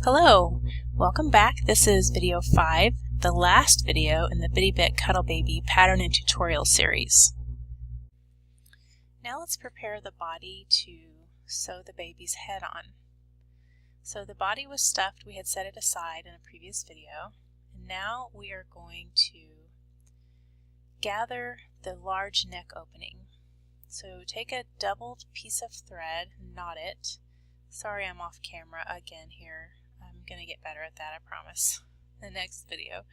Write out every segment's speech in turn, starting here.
Hello, welcome back. This is video 5, the last video in the Bitty Bit Cuddle Baby pattern and tutorial series. Now let's prepare the body to sew the baby's head on. So the body was stuffed, we had set it aside in a previous video, and now we are going to gather the large neck opening. So take a doubled piece of thread, knot it. Sorry I'm off camera again here. I'm going to get better at that, I promise, in the next video.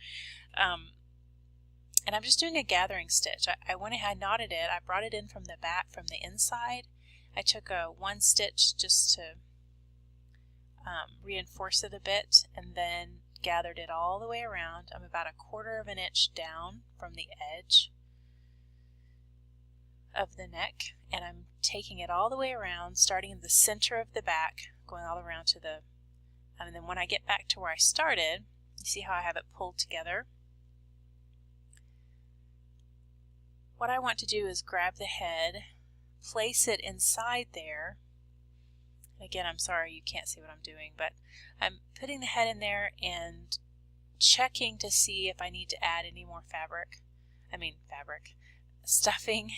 And I'm just doing a gathering stitch. I went ahead, knotted it, I brought it in from the back, from the inside. I took a one stitch just to reinforce it a bit, and then gathered it all the way around. I'm about 1/4 of an inch down from the edge of the neck, and I'm taking it all the way around, starting in the center of the back, going all around to the and then when I get back to where I started, you see how I have it pulled together? What I want to do is grab the head, place it inside there. Again, I'm sorry you can't see what I'm doing, but I'm putting the head in there and checking to see if I need to add any more stuffing,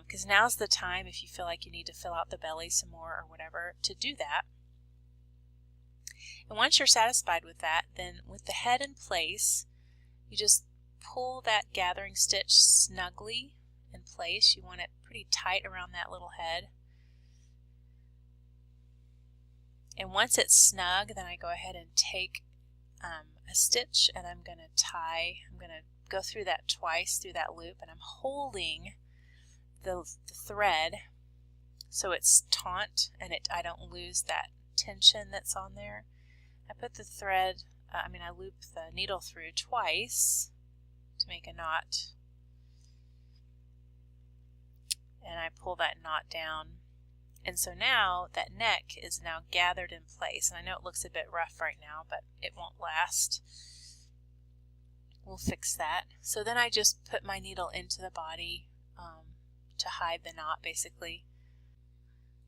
because now's the time, if you feel like you need to fill out the belly some more or whatever, to do that. And once you're satisfied with that, then with the head in place, you just pull that gathering stitch snugly in place. You want it pretty tight around that little head. And once it's snug, then I go ahead and take a stitch, and I'm going to go through that twice through that loop, and I'm holding the thread so it's taut and I don't lose that tension that's on there. I put the thread, I loop the needle through twice to make a knot, and I pull that knot down. And so now that neck is now gathered in place, and I know it looks a bit rough right now, but it won't last. We'll fix that. So then I just put my needle into the body to hide the knot, basically.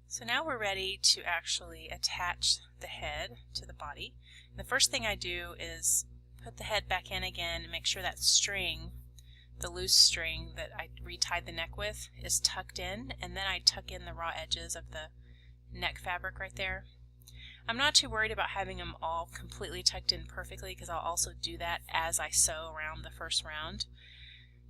So now we're ready to actually attach the head to the body. And the first thing I do is put the head back in again and make sure that string, the loose string that I retied the neck with, is tucked in, and then I tuck in the raw edges of the neck fabric right there. I'm not too worried about having them all completely tucked in perfectly, because I'll also do that as I sew around the first round.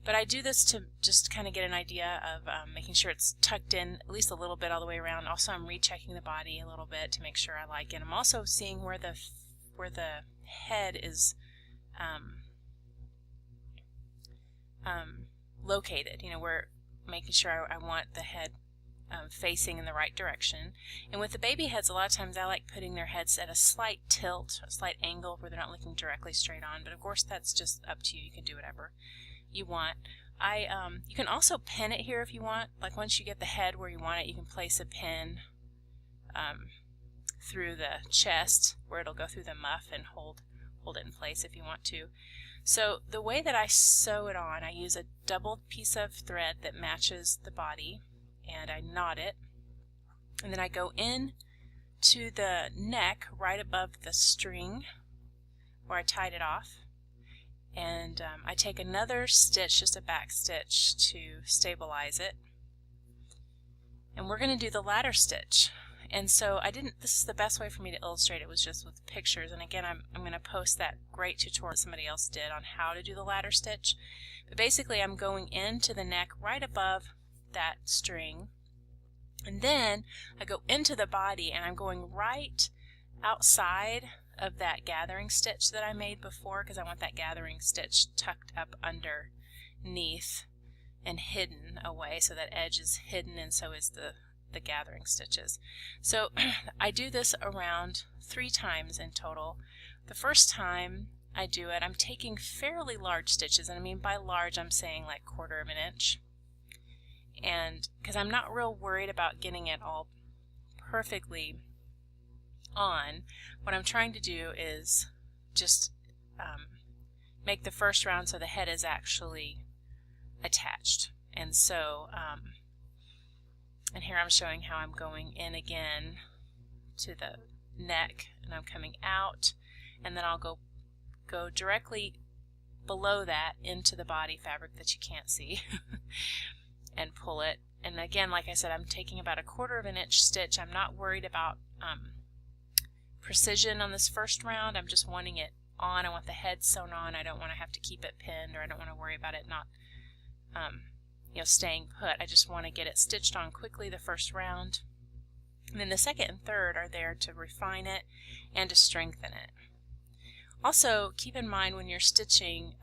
But I do this to just kind of get an idea of making sure it's tucked in at least a little bit all the way around. Also, I'm rechecking the body a little bit to make sure I like it. I'm also seeing where the head is located. You know, we're making sure I want the head facing in the right direction. And with the baby heads, a lot of times I like putting their heads at a slight tilt, a slight angle where they're not looking directly straight on. But of course, that's just up to you. You can do whatever you want. You can also pin it here if you want. Like once you get the head where you want it, you can place a pin through the chest where it'll go through the muff and hold it in place if you want to. So the way that I sew it on, I use a doubled piece of thread that matches the body, and I knot it, and then I go in to the neck right above the string where I tied it off, and I take another stitch, just a back stitch, to stabilize it, and we're going to do the ladder stitch. And so this is the best way for me to illustrate it, was just with pictures. And again, I'm going to post that great tutorial somebody else did on how to do the ladder stitch. But basically, I'm going into the neck right above that string, and then I go into the body, and I'm going right outside of that gathering stitch that I made before, because I want that gathering stitch tucked up underneath and hidden away, so that edge is hidden, and so is the gathering stitches. So I do this around 3 times in total. The first time I do it, I'm taking fairly large stitches, and I mean by large I'm saying like 1/4 of an inch, and because I'm not real worried about getting it all perfectly on, what I'm trying to do is just make the first round so the head is actually attached. And so and here I'm showing how I'm going in again to the neck and I'm coming out, and then I'll go directly below that into the body fabric that you can't see and pull it. And again, like I said, I'm taking about 1/4 of an inch stitch. I'm not worried about precision on this first round. I'm just wanting it on. I want the head sewn on. I don't want to have to keep it pinned, or I don't want to worry about it not you know, staying put. I just want to get it stitched on quickly the first round. And then the second and third are there to refine it and to strengthen it. Also, keep in mind when you're stitching,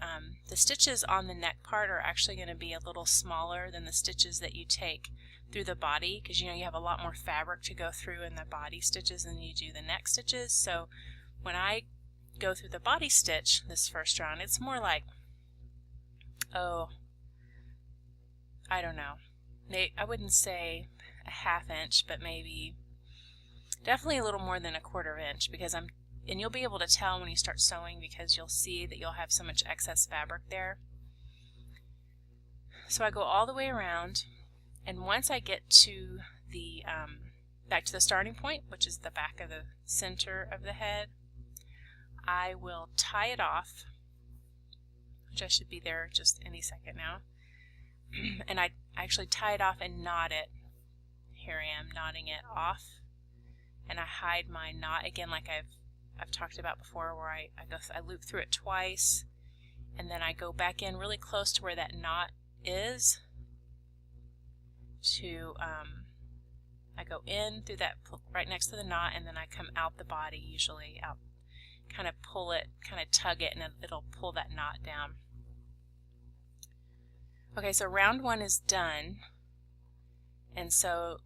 the stitches on the neck part are actually going to be a little smaller than the stitches that you take through the body, because you know you have a lot more fabric to go through in the body stitches than you do the neck stitches. So when I go through the body stitch this first round, it's more like, oh, I don't know, I wouldn't say a 1/2 inch, but maybe definitely a little more than 1/4 inch, because and you'll be able to tell when you start sewing, because you'll see that you'll have so much excess fabric there. So I go all the way around, and once I get to the back to the starting point, which is the back of the center of the head, I will tie it off, which I should be there just any second now. And I actually tie it off and knot it. Here I am knotting it off, and I hide my knot again, like I've talked about before, where I loop through it twice, and then I go back in really close to where that knot is. I go in through that right next to the knot, and then I come out the body, usually out, kind of pull it, kind of tug it, and it'll pull that knot down. Okay, so round 1 is done, and so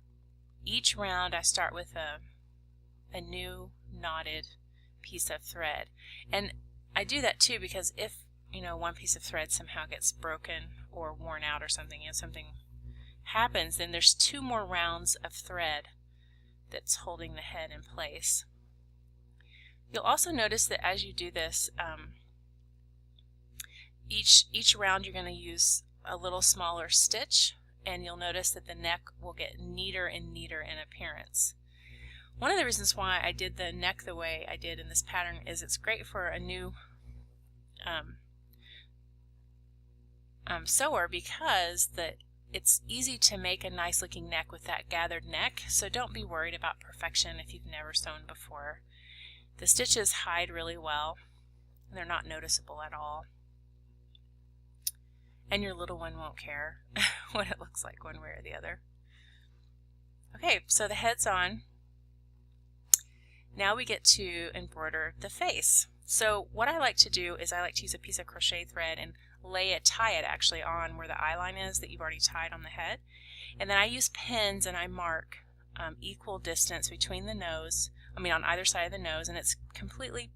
each round I start with a new knotted piece of thread. And I do that too because if, you know, one piece of thread somehow gets broken or worn out or something, you know, something happens, then there's 2 more rounds of thread that's holding the head in place. You'll also notice that as you do this, each round you're going to use a little smaller stitch, and you'll notice that the neck will get neater and neater in appearance. One of the reasons why I did the neck the way I did in this pattern is it's great for a new sewer, because it's easy to make a nice looking neck with that gathered neck, so don't be worried about perfection if you've never sewn before. The stitches hide really well, and they're not noticeable at all. And your little one won't care what it looks like one way or the other. Okay, so the head's on. Now we get to embroider the face. So what I like to do is I like to use a piece of crochet thread and tie it actually on where the eye line is that you've already tied on the head. And then I use pins and I mark equal distance between the nose, on either side of the nose, and it's completely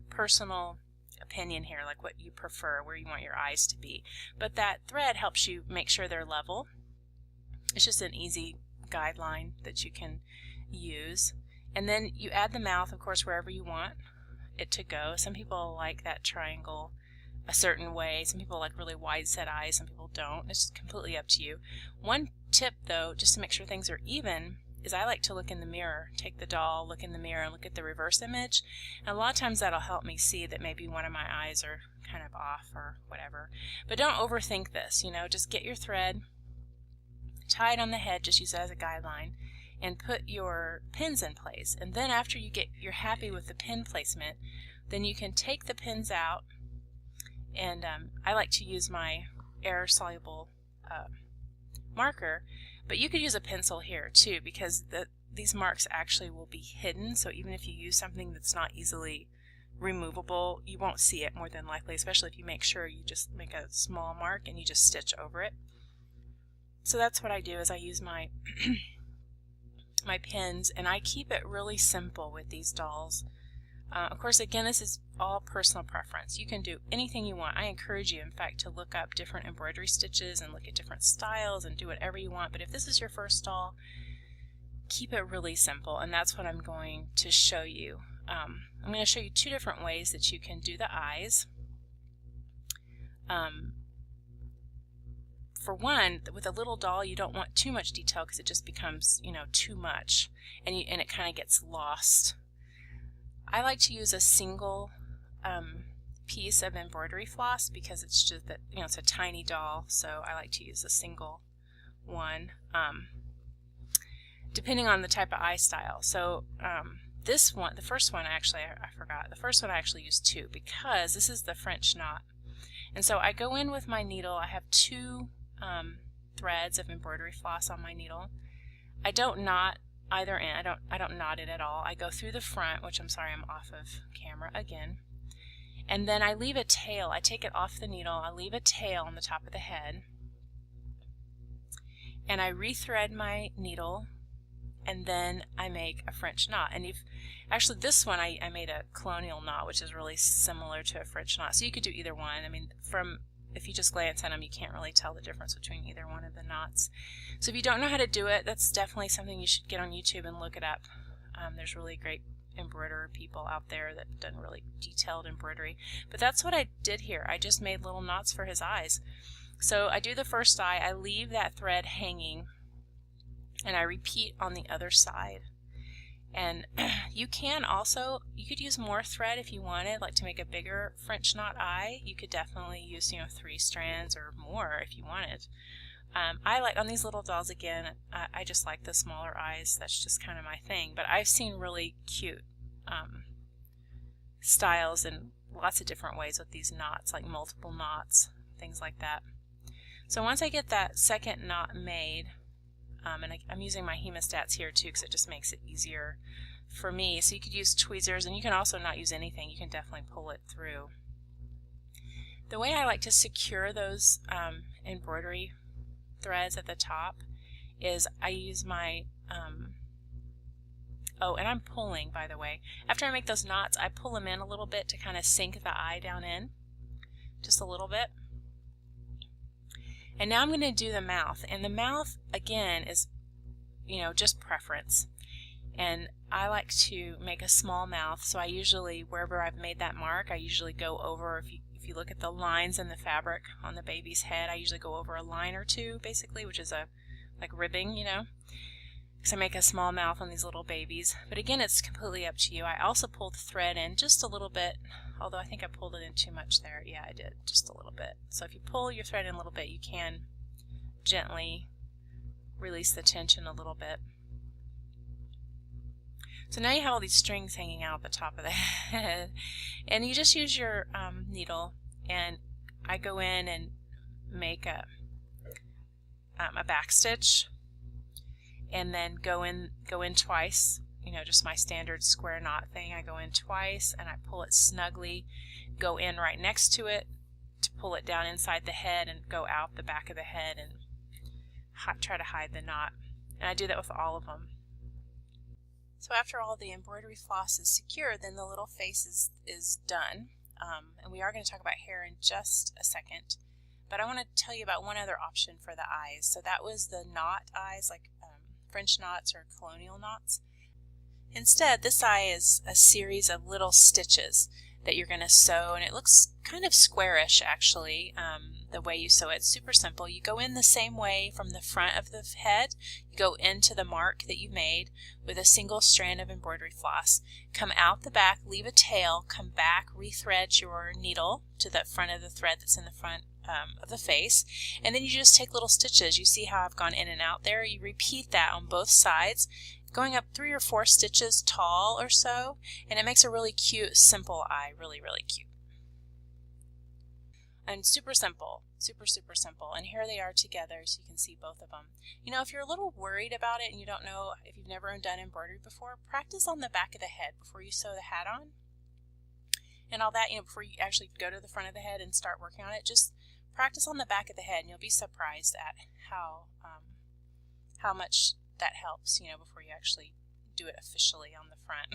personal opinion here, like what you prefer, where you want your eyes to be. But that thread helps you make sure they're level. It's just an easy guideline that you can use. And then you add the mouth, of course, wherever you want it to go. Some people like that triangle a certain way. Some people like really wide set eyes. Some people don't. It's completely up to you. One tip, though, just to make sure things are even, is I like to look in the mirror. Take the doll, look in the mirror, and look at the reverse image. And a lot of times that'll help me see that maybe one of my eyes are kind of off or whatever. But don't overthink this, you know, just get your thread, tie it on the head, just use it as a guideline, and put your pins in place. And then after you're happy with the pin placement, then you can take the pins out, and I like to use my air-soluble marker, but you could use a pencil here too, because these marks actually will be hidden, so even if you use something that's not easily removable, you won't see it more than likely, especially if you make sure you just make a small mark and you just stitch over it. So that's what I do, is I use my my pins, and I keep it really simple with these dolls. Of course, again, this is all personal preference. You can do anything you want. I encourage you, in fact, to look up different embroidery stitches and look at different styles and do whatever you want. But if this is your first doll, keep it really simple, and that's what I'm going to show you. I'm going to show you 2 different ways that you can do the eyes. For one, with a little doll, you don't want too much detail because it just becomes, you know, too much, and it kind of gets lost. I like to use a single piece of embroidery floss because it's just that, you know, it's a tiny doll, so I like to use a single one, depending on the type of eye style. So this one, the first one, actually, I forgot. The first one I actually used two because this is the French knot. And so I go in with my needle. I have two threads of embroidery floss on my needle. I don't knot either end. I don't knot it at all. I go through the front, which I'm sorry, I'm off of camera again. And then I leave a tail. I take it off the needle. I leave a tail on the top of the head. And I rethread my needle, and then I make a French knot. And actually this one I made a colonial knot, which is really similar to a French knot. So you could do either one. I mean, if you just glance at them, you can't really tell the difference between either one of the knots. So if you don't know how to do it, that's definitely something you should get on YouTube and look it up. There's really great embroiderer people out there that have done really detailed embroidery. But that's what I did here. I just made little knots for his eyes. So I do the first eye, I leave that thread hanging, and I repeat on the other side. And you could use more thread if you wanted, like to make a bigger French knot eye. You could definitely use, 3 strands or more if you wanted. I like, on these little dolls, again, I just like the smaller eyes. That's just kind of my thing. But I've seen really cute styles in lots of different ways with these knots, like multiple knots, things like that. So once I get that second knot made, and I'm using my hemostats here too because it just makes it easier for me. So you could use tweezers, and you can also not use anything. You can definitely pull it through. The way I like to secure those embroidery threads at the top is I use my oh, and I'm pulling, by the way. After I make those knots, I pull them in a little bit to kind of sink the eye down in, just a little bit. And now I'm going to do the mouth, and the mouth again is, just preference. And I like to make a small mouth, so I usually, wherever I've made that mark, I usually go over, if you look at the lines in the fabric on the baby's head, I usually go over a line or two, basically, which is like ribbing, because I make a small mouth on these little babies. But again, it's completely up to you. I also pulled the thread in just a little bit, although I think I pulled it in too much there. Yeah, I did, just a little bit. So if you pull your thread in a little bit, you can gently release the tension a little bit. So now you have all these strings hanging out at the top of the head, and you just use your needle, and I go in and make a back stitch, and then go in twice, just my standard square knot thing. I go in twice and I pull it snugly, go in right next to it to pull it down inside the head and go out the back of the head and try to hide the knot. And I do that with all of them. So after all the embroidery floss is secure, then the little face is done. And we are going to talk about hair in just a second. But I want to tell you about one other option for the eyes. So that was the knot eyes, like French knots or colonial knots. Instead, this eye is a series of little stitches that you're going to sew, and it looks kind of squarish actually, the way you sew it. It's super simple. You go in the same way from the front of the head. You go into the mark that you made with a single strand of embroidery floss. Come out the back, leave a tail, come back, rethread your needle to the front of the thread that's in the front of the face, and then you just take little stitches. You see how I've gone in and out there? You repeat that on both sides, going up 3 or 4 stitches tall or so, and it makes a really cute, simple eye. Really, really cute. And super simple, super simple. And here they are together so you can see both of them. If you're a little worried about it and you don't know, if you've never done embroidery before, practice on the back of the head before you sew the hat on. And all that, before you actually go to the front of the head and start working on it, just practice on the back of the head and you'll be surprised at how much that helps, before you actually do it officially on the front.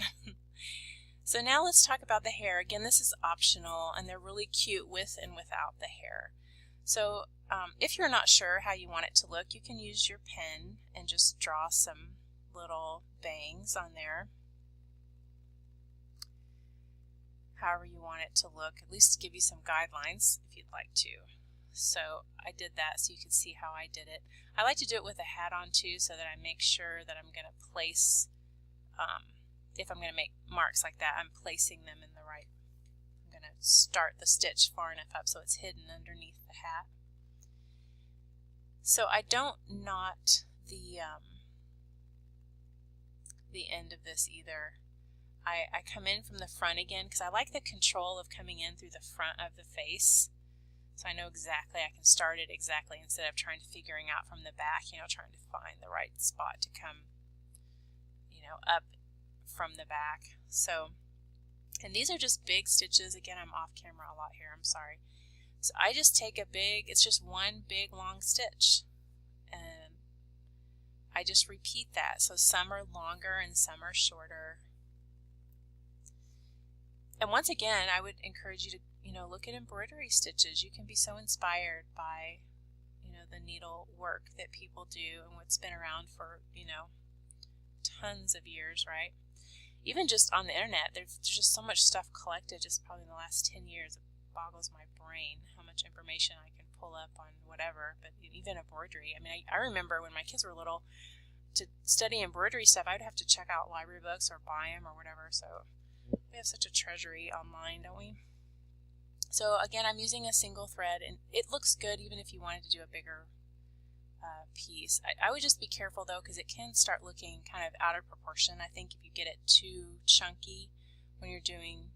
So now let's talk about the hair. Again, this is optional, and they're really cute with and without the hair. So if you're not sure how you want it to look, you can use your pen and just draw some little bangs on there. However you want it to look, at least give you some guidelines if you'd like to. So I did that so you can see how I did it. I like to do it with a hat on too, so that I make sure that I'm going to place if I'm going to make marks like that, I'm placing them in the right. I'm going to start the stitch far enough up so it's hidden underneath the hat. So I don't knot the end of this either. I come in from the front again because I like the control of coming in through the front of the face. So I know exactly, I can start it exactly instead of trying to figuring out from the back, you know, trying to find the right spot to come, you know, up from the back. So, and these are just big stitches. Again, I'm off camera a lot here, I'm sorry. So I just take a big, it's just one big long stitch, and I just repeat that. So some are longer and some are shorter. And once again, I would encourage you to, you know, look at embroidery stitches. You can be so inspired by, you know, the needle work that people do and what's been around for, you know, tons of years, right? Even just on the internet, there's just so much stuff collected just probably in the last 10 years. It boggles my brain how much information I can pull up on whatever, but even embroidery. I mean, I remember when my kids were little, to study embroidery stuff, I would have to check out library books or buy them or whatever, so we have such a treasury online, don't we? So again, I'm using a single thread, and it looks good even if you wanted to do a bigger piece. I would just be careful though, because it can start looking kind of out of proportion. I think if you get it too chunky when you're doing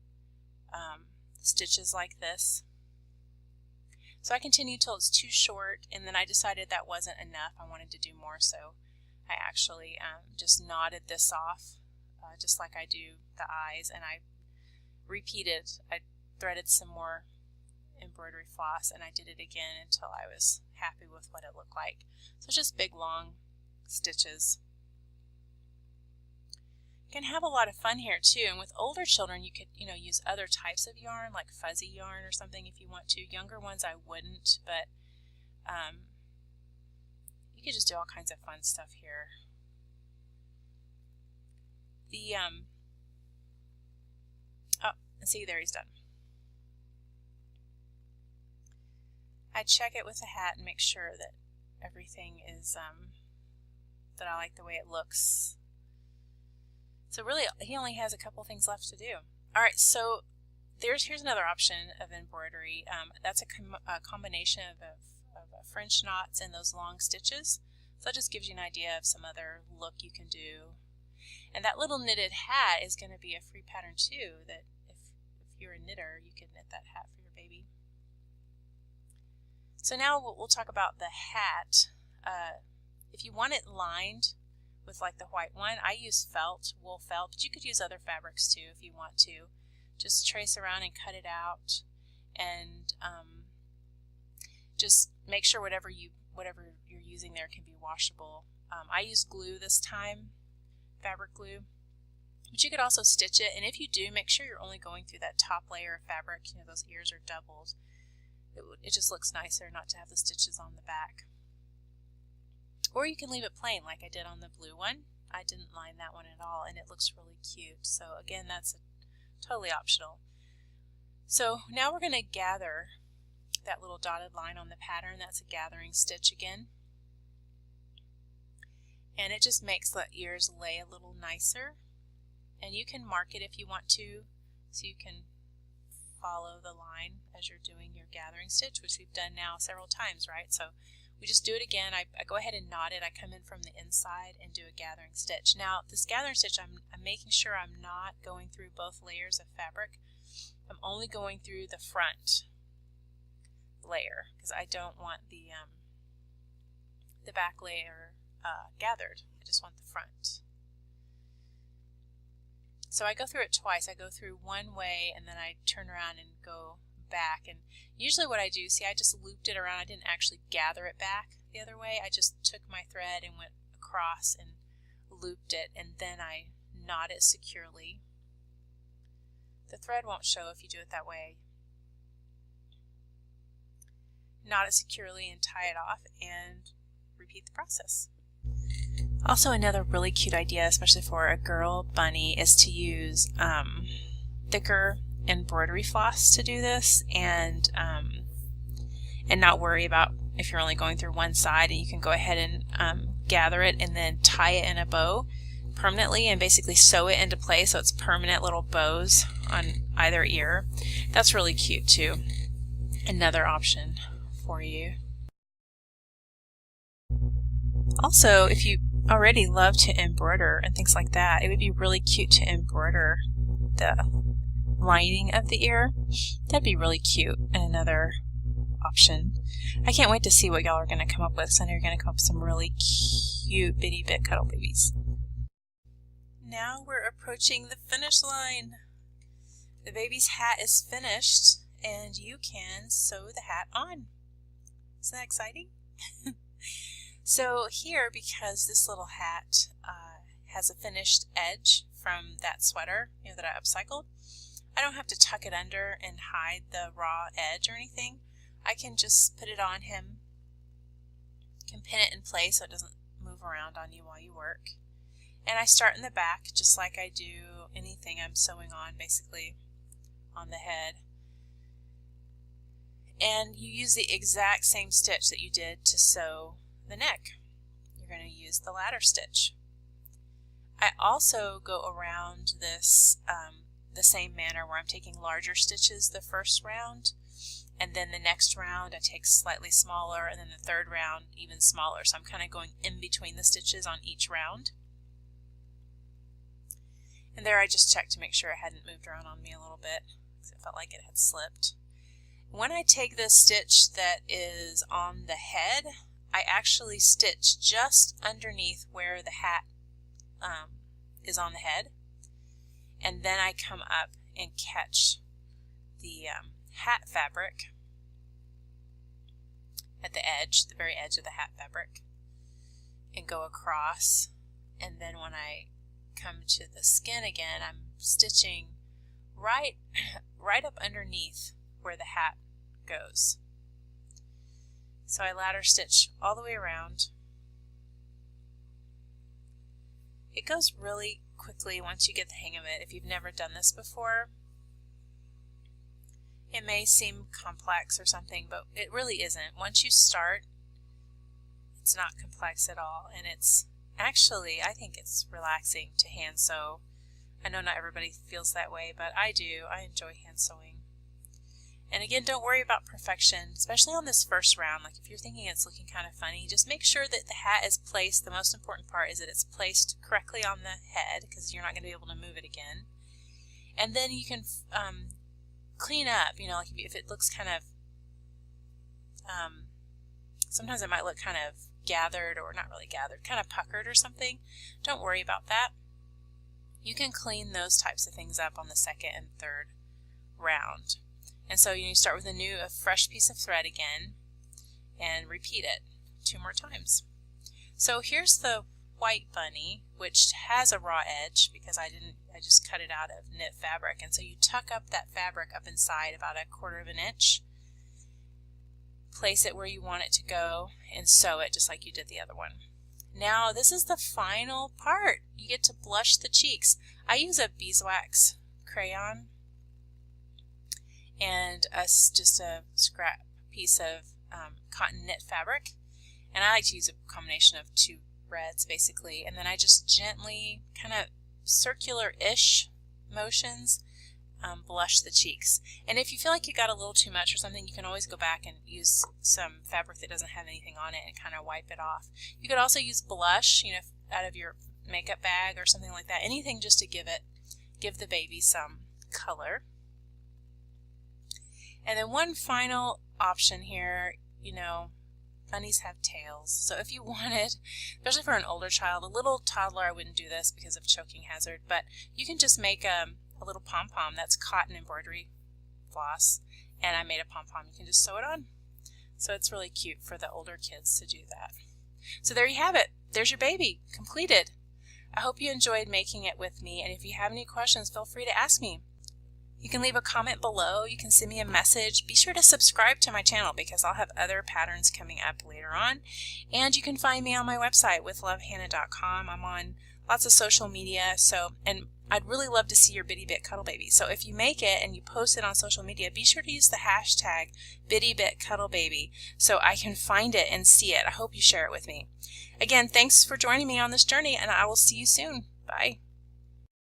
stitches like this. So I continued till it's too short, and then I decided that wasn't enough. I wanted to do more, so I actually just knotted this off, just like I do the eyes, and I repeated. I threaded some more embroidery floss, and I did it again until I was happy with what it looked like. So it's just big long stitches. You can have a lot of fun here too, and with older children you could, you know, use other types of yarn like fuzzy yarn or something if you want to. Younger ones I wouldn't, but you could just do all kinds of fun stuff here. The oh, and see, there he's done. I check it with the hat and make sure that everything is that I like the way it looks. So really, he only has a couple things left to do. All right, so here's another option of embroidery. That's a combination of French knots and those long stitches. So that just gives you an idea of some other look you can do. And that little knitted hat is going to be a free pattern too, that if you're a knitter, you could knit that hat for your baby. So now we'll talk about the hat. If you want it lined with like the white one, I use felt, wool felt, but you could use other fabrics too if you want to. Just trace around and cut it out, and just make sure whatever you're using there can be washable. I use glue this time, fabric glue, but you could also stitch it, and if you do, make sure you're only going through that top layer of fabric. You know, those ears are doubled. It just looks nicer not to have the stitches on the back. Or you can leave it plain like I did on the blue one. I didn't line that one at all, and it looks really cute. So again, that's totally optional. So now we're going to gather that little dotted line on the pattern. That's a gathering stitch again. And it just makes the ears lay a little nicer. And you can mark it if you want to, so you can follow the line as you're doing your gathering stitch, which we've done now several times, right? So we just do it again. I go ahead and knot it. I come in from the inside and do a gathering stitch. Now this gathering stitch, I'm making sure I'm not going through both layers of fabric. I'm only going through the front layer because I don't want the back layer gathered. I just want the front. So I go through it twice. I go through one way and then I turn around and go back. And usually what I do, see, I just looped it around. I didn't actually gather it back the other way. I just took my thread and went across and looped it, and then I knot it securely. The thread won't show if you do it that way. Knot it securely and tie it off and repeat the process. Also, another really cute idea, especially for a girl bunny, is to use thicker embroidery floss to do this, and not worry about if you're only going through one side, and you can go ahead and gather it and then tie it in a bow. permanently and basically sew it into place so it's permanent little bows on either ear. That's really cute too. Another option for you. Also, if you already love to embroider and things like that, it would be really cute to embroider the lining of the ear. That'd be really cute, and another option. I can't wait to see what y'all are going to come up with, so I know you're going to come up with some really cute Bitty Bit Cuddle Babies. Now we're approaching the finish line. The baby's hat is finished, and you can sew the hat on. Isn't that exciting? So here, because this little hat has a finished edge from that sweater, that I upcycled, I don't have to tuck it under and hide the raw edge or anything. I can just put it on him, can pin it in place so it doesn't move around on you while you work. And I start in the back just like I do anything I'm sewing on, basically on the head. And you use the exact same stitch that you did to sew the neck. You're going to use the ladder stitch. I also go around this the same manner where I'm taking larger stitches the first round, and then the next round I take slightly smaller, and then the third round even smaller. So I'm kind of going in between the stitches on each round. And there I just checked to make sure it hadn't moved around on me a little bit because it felt like it had slipped. When I take the stitch that is on the head, I actually stitch just underneath where the hat is on the head, and then I come up and catch the hat fabric at the edge, the very edge of the hat fabric, and go across, and then when I come to the skin again, I'm stitching right up underneath where the hat goes. So I ladder stitch all the way around. It goes really quickly once you get the hang of it. If you've never done this before, it may seem complex or something, but it really isn't. Once you start, it's not complex at all, and it's actually, I think it's relaxing to hand sew. I know not everybody feels that way, but I do. I enjoy hand sewing. And again, don't worry about perfection, especially on this first round. Like if you're thinking it's looking kind of funny, just make sure that the hat is placed. The most important part is that it's placed correctly on the head, because you're not going to be able to move it again. And then you can clean up, like if it looks kind of, sometimes it might look kind of gathered, or not really gathered, kind of puckered or something. Don't worry about that. You can clean those types of things up on the second and third round. And so you start with a fresh piece of thread again and repeat it 2 more times. So here's the white bunny, which has a raw edge because I just cut it out of knit fabric. And so you tuck up that fabric up inside about 1/4 of an inch, place it where you want it to go, and sew it just like you did the other one. Now this is the final part. You get to blush the cheeks. I use a beeswax crayon and just a scrap piece of cotton knit fabric, and I like to use a combination of 2 reds basically, and then I just gently, kind of circular-ish motions, blush the cheeks. And if you feel like you got a little too much or something, you can always go back and use some fabric that doesn't have anything on it and kind of wipe it off. You could also use blush, out of your makeup bag or something like that. Anything just to give the baby some color. And then one final option here, bunnies have tails. So if you wanted, especially for an older child, a little toddler, I wouldn't do this because of choking hazard, but you can just make a little pom-pom. That's cotton embroidery floss, and I made a pom-pom. You can just sew it on. So it's really cute for the older kids to do that. So there you have it. There's your baby, completed. I hope you enjoyed making it with me, and if you have any questions, feel free to ask me. You can leave a comment below, you can send me a message. Be sure to subscribe to my channel because I'll have other patterns coming up later on. And you can find me on my website, withlovehannah.com. I'm on lots of social media, and I'd really love to see your Bitty Bit Cuddle Baby. So if you make it and you post it on social media, be sure to use the hashtag Bitty Bit Cuddle Baby so I can find it and see it. I hope you share it with me. Again, thanks for joining me on this journey, and I will see you soon. Bye.